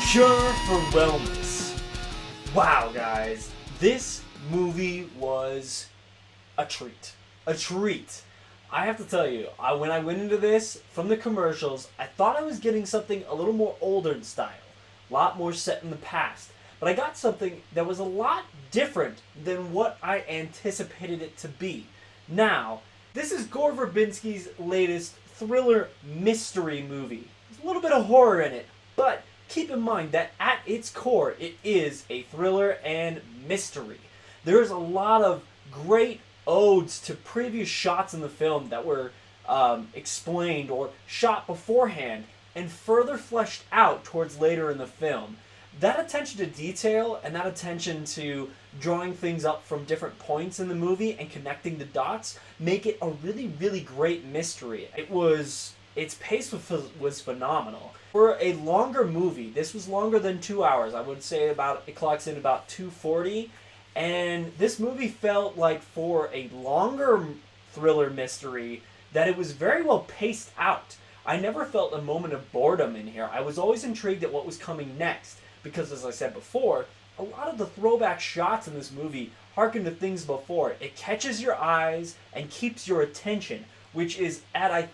Cure for Wellness. Wow, guys, this movie was a treat. A treat. I have to tell you, when I went into this, from the commercials, I thought I was getting something a little more older in style. A lot more set in the past. But I got something that was a lot different than what I anticipated it to be. Now, this is Gore Verbinski's latest thriller mystery movie. There's a little bit of horror in it, but keep in mind that at its core, it is a thriller and mystery. There's a lot of great odes to previous shots in the film that were explained or shot beforehand and further fleshed out towards later in the film. That attention to detail and that attention to drawing things up from different points in the movie and connecting the dots make it a really, really great mystery. Its pace was phenomenal. For a longer movie, this was longer than 2 hours. I would say it clocks in about 2:40. And this movie felt like, for a longer thriller mystery, that it was very well paced out. I never felt a moment of boredom in here. I was always intrigued at what was coming next. Because, as I said before, a lot of the throwback shots in this movie harken to things before. It catches your eyes and keeps your attention, which is at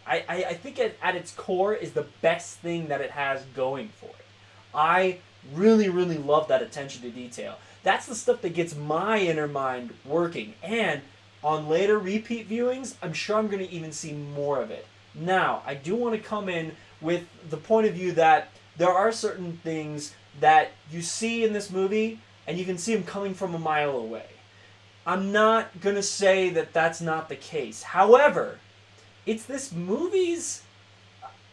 its core is the best thing that it has going for it. I really, really love that attention to detail. That's the stuff that gets my inner mind working. And on later repeat viewings, I'm sure I'm going to even see more of it. Now, I do want to come in with the point of view that there are certain things that you see in this movie, and you can see them coming from a mile away. I'm not going to say that that's not the case. However, it's this movie's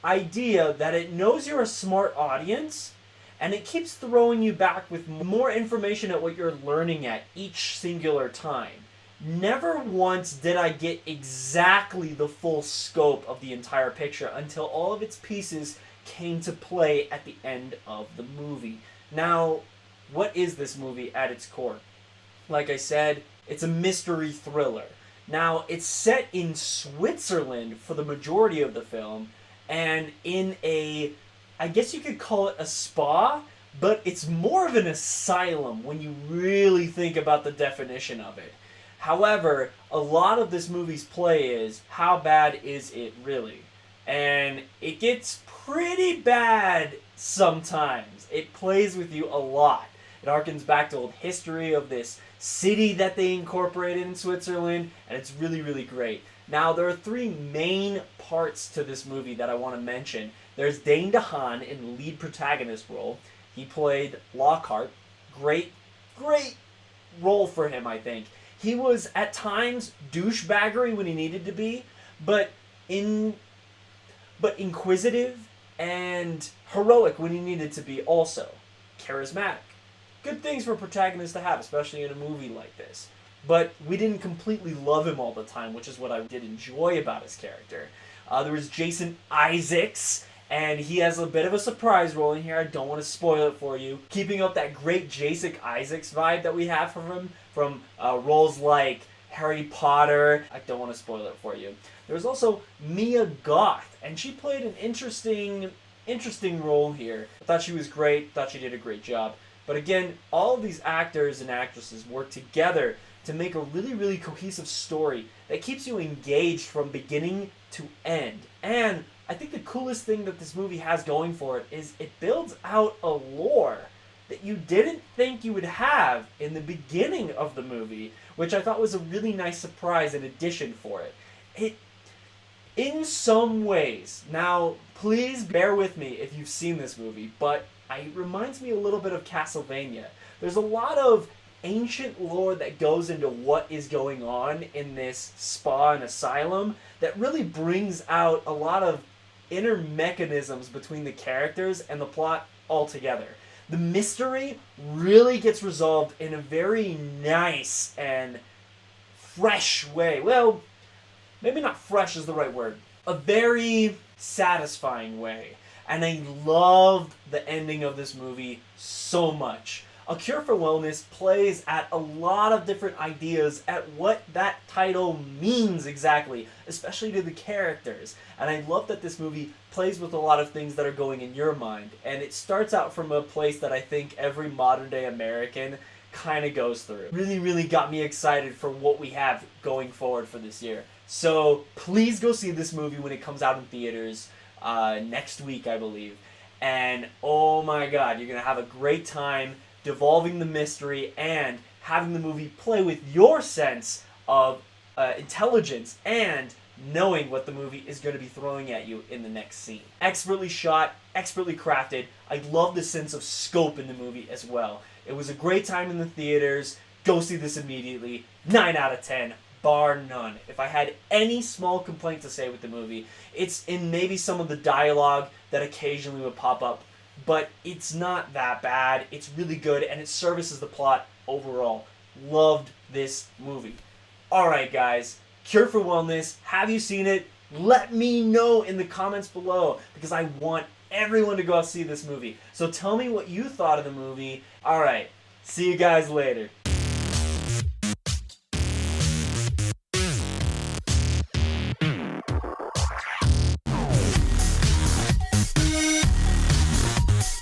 idea that it knows you're a smart audience, and it keeps throwing you back with more information at what you're learning at each singular time. Never once did I get exactly the full scope of the entire picture until all of its pieces came to play at the end of the movie. Now, what is this movie at its core? Like I said, it's a mystery thriller. Now, it's set in Switzerland for the majority of the film, and in I guess you could call it a spa, but it's more of an asylum when you really think about the definition of it. However, a lot of this movie's play is, how bad is it really? And it gets pretty bad sometimes. It plays with you a lot. It harkens back to old history of this city that they incorporated in Switzerland, and it's really, really great. Now, there are three main parts to this movie that I want to mention. There's Dane DeHaan in the lead protagonist role. He played Lockhart. Great role for him, I think. He was, at times, douchebaggery when he needed to be, but inquisitive and heroic when he needed to be also. Charismatic. Good things for protagonists to have, especially in a movie like this. But we didn't completely love him all the time, which is what I did enjoy about his character. There was Jason Isaacs, and he has a bit of a surprise role in here. I don't want to spoil it for you. Keeping up that great Jason Isaacs vibe that we have from him, from roles like Harry Potter. I don't want to spoil it for you. There was also Mia Goth, and she played an interesting role here. I thought she was great, thought she did a great job. But again, all of these actors and actresses work together to make a really, really cohesive story that keeps you engaged from beginning to end. And I think the coolest thing that this movie has going for it is it builds out a lore that you didn't think you would have in the beginning of the movie, which I thought was a really nice surprise and addition for it. In some ways, now please bear with me if you've seen this movie, but it reminds me a little bit of Castlevania. There's a lot of ancient lore that goes into what is going on in this spa and asylum that really brings out a lot of inner mechanisms between the characters and the plot altogether. The mystery really gets resolved in a very nice and fresh way. Well, maybe not fresh is the right word. A very satisfying way. And I loved the ending of this movie so much. A Cure for Wellness plays at a lot of different ideas at what that title means exactly, especially to the characters. And I love that this movie plays with a lot of things that are going in your mind. And it starts out from a place that I think every modern day American kind of goes through. Really, really got me excited for what we have going forward for this year. So please go see this movie when it comes out in theaters next week, I believe. And oh my god, you're going to have a great time devolving the mystery and having the movie play with your sense of intelligence and knowing what the movie is going to be throwing at you in the next scene. Expertly shot, expertly crafted. I love the sense of scope in the movie as well. It was a great time in the theaters. Go see this immediately. 9 out of 10, bar none. If I had any small complaint to say with the movie, it's in maybe some of the dialogue that occasionally would pop up, but it's not that bad. It's really good, and it services the plot overall. Loved this movie. Alright guys, Cure for Wellness, have you seen it? Let me know in the comments below, because I want everyone to go out and see this movie. So tell me what you thought of the movie. Alright, see you guys later.